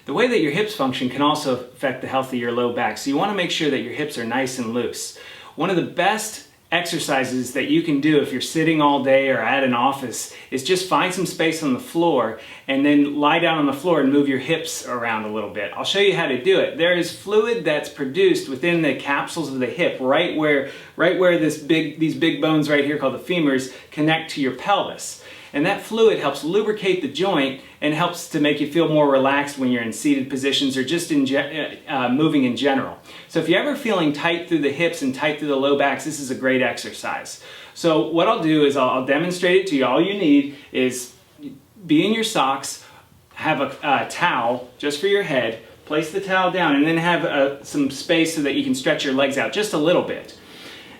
The way that your hips function can also affect the health of your low back, so you want to make sure that your hips are nice and loose. One of the best exercises that you can do if you're sitting all day or at an office is just find some space on the floor and then lie down on the floor and move your hips around a little bit. I'll show you how to do it. There is fluid that's produced within the capsules of the hip, right where these big bones right here called the femurs connect to your pelvis. And that fluid helps lubricate the joint and helps to make you feel more relaxed when you're in seated positions or just in moving in general. So if you're ever feeling tight through the hips and tight through the low backs, this is a great exercise. So what I'll do is I'll demonstrate it to you. All you need is be in your socks, have a towel just for your head, place the towel down, and then have some space so that you can stretch your legs out just a little bit.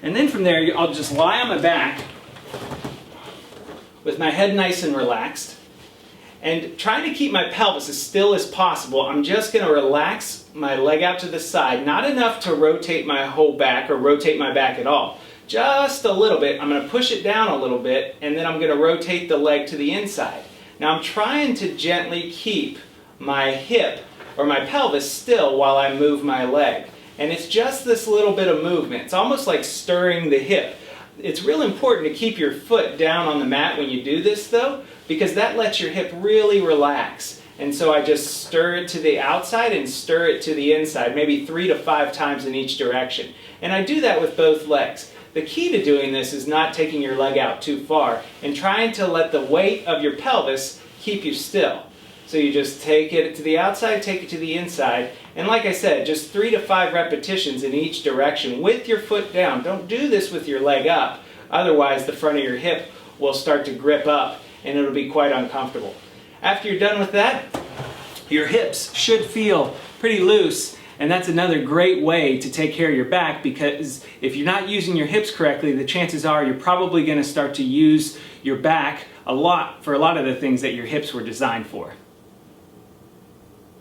And then from there, I'll just lie on my back with my head nice and relaxed, and trying to keep my pelvis as still as possible. I'm just going to relax my leg out to the side, not enough to rotate my whole back or rotate my back at all. Just a little bit. I'm going to push it down a little bit, and then I'm going to rotate the leg to the inside. Now I'm trying to gently keep my hip or my pelvis still while I move my leg. And it's just this little bit of movement. It's almost like stirring the hip. It's real important to keep your foot down on the mat when you do this though, because that lets your hip really relax. And so I just stir it to the outside and stir it to the inside, maybe 3 to 5 times in each direction. And I do that with both legs. The key to doing this is not taking your leg out too far and trying to let the weight of your pelvis keep you still. So you just take it to the outside, take it to the inside, and like I said, just 3 to 5 repetitions in each direction with your foot down. Don't do this with your leg up, otherwise the front of your hip will start to grip up and it'll be quite uncomfortable. After you're done with that, your hips should feel pretty loose, and that's another great way to take care of your back, because if you're not using your hips correctly, the chances are you're probably going to start to use your back a lot for a lot of the things that your hips were designed for.